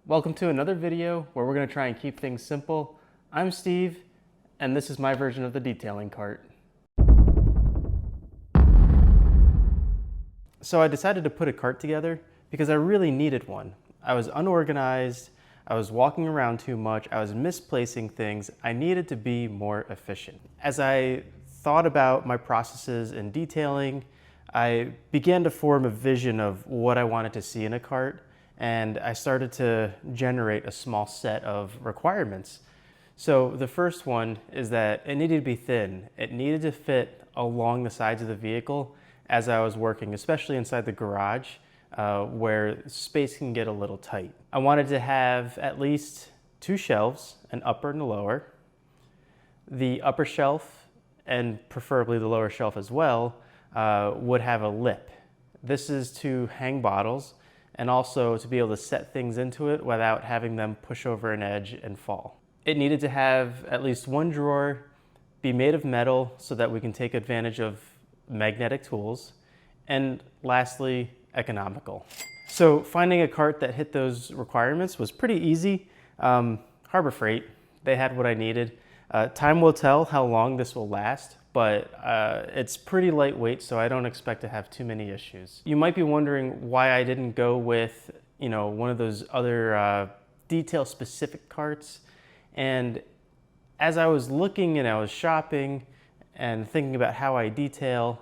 Welcome to another video where we're going to try and keep things simple. I'm Steve, and this is my version of the detailing cart. So I decided to put a cart together because I really needed one. I was unorganized, I was walking around too much, I was misplacing things. I needed to be more efficient. As I thought about my processes in detailing, I began to form a vision of what I wanted to see in a cart, and I started to generate a small set of requirements. So the first one is that it needed to be thin. It needed to fit along the sides of the vehicle as I was working, especially inside the garage where space can get a little tight. I wanted to have at least two shelves, an upper and a lower. The upper shelf, and preferably the lower shelf as well, would have a lip. This is to hang bottles and also to be able to set things into it without having them push over an edge and fall. It needed to have at least one drawer, be made of metal so that we can take advantage of magnetic tools, and lastly, economical. So finding a cart that hit those requirements was pretty easy. Harbor Freight, they had what I needed. Time will tell how long this will last, but it's pretty lightweight, so I don't expect to have too many issues. You might be wondering why I didn't go with, one of those other detail-specific carts. And as I was looking and I was shopping and thinking about how I detail,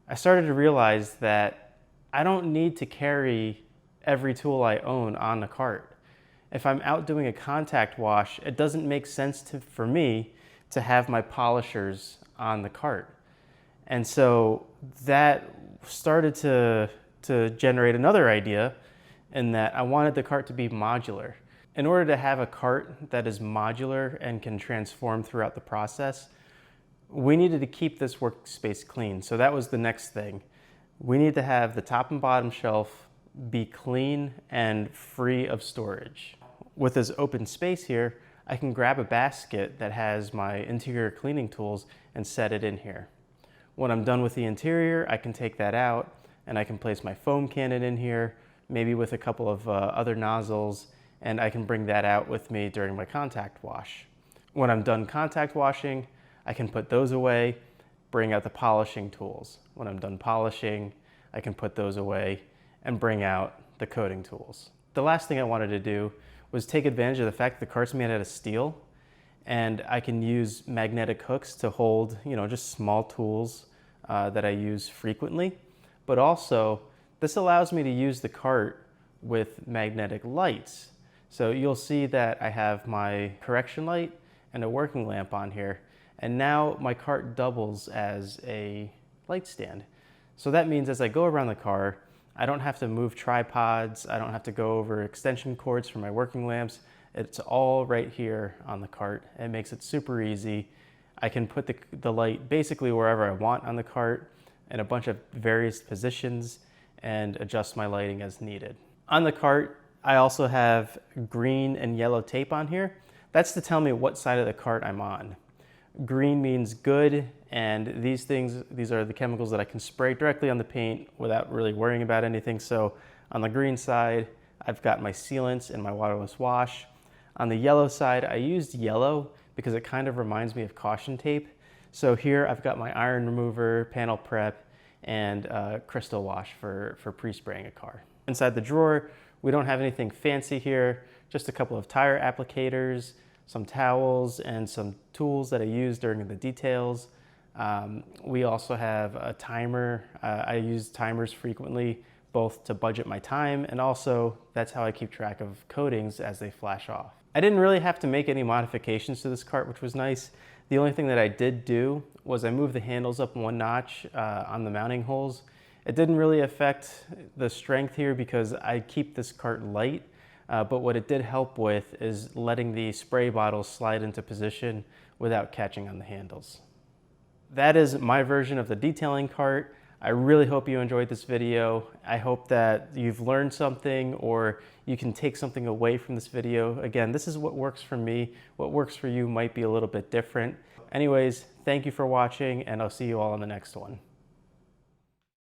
I started to realize that I don't need to carry every tool I own on the cart. If I'm out doing a contact wash, it doesn't make sense for me to have my polishers on the cart. And so that started to generate another idea in that I wanted the cart to be modular. In order to have a cart that is modular and can transform throughout the process, we needed to keep this workspace clean. So that was the next thing. We need to have the top and bottom shelf be clean and free of storage. With this open space here, I can grab a basket that has my interior cleaning tools and set it in here. When I'm done with the interior, I can take that out and I can place my foam cannon in here, maybe with a couple of other nozzles, and I can bring that out with me during my contact wash. When I'm done contact washing, I can put those away, bring out the polishing tools. When I'm done polishing, I can put those away and bring out the coating tools. The last thing I wanted to do was take advantage of the fact that the cart's made out of steel, and I can use magnetic hooks to hold, just small tools that I use frequently. But also, this allows me to use the cart with magnetic lights. So you'll see that I have my correction light and a working lamp on here, and now my cart doubles as a light stand. So that means as I go around the car, I don't have to move tripods, I don't have to go over extension cords for my working lamps. It's all right here on the cart. It makes it super easy. I can put the light basically wherever I want on the cart in a bunch of various positions and adjust my lighting as needed. On the cart, I also have green and yellow tape on here. That's to tell me what side of the cart I'm on. Green means good, and these are the chemicals that I can spray directly on the paint without really worrying about anything. So on the green side, I've got my sealants and my waterless wash. On the yellow side, I used yellow because it kind of reminds me of caution tape. So here I've got my iron remover, panel prep, and crystal wash for pre-spraying a car. Inside the drawer, we don't have anything fancy here, just a couple of tire applicators, some towels, and some tools that I use during the details. We also have a timer. I use timers frequently, both to budget my time, and also that's how I keep track of coatings as they flash off. I didn't really have to make any modifications to this cart, which was nice. The only thing that I did do was I moved the handles up one notch on the mounting holes. It didn't really affect the strength here because I keep this cart light. But what it did help with is letting the spray bottles slide into position without catching on the handles. That is my version of the detailing cart. I really hope you enjoyed this video. I hope that you've learned something or you can take something away from this video. Again, this is what works for me. What works for you might be a little bit different. Anyways, thank you for watching, and I'll see you all in the next one.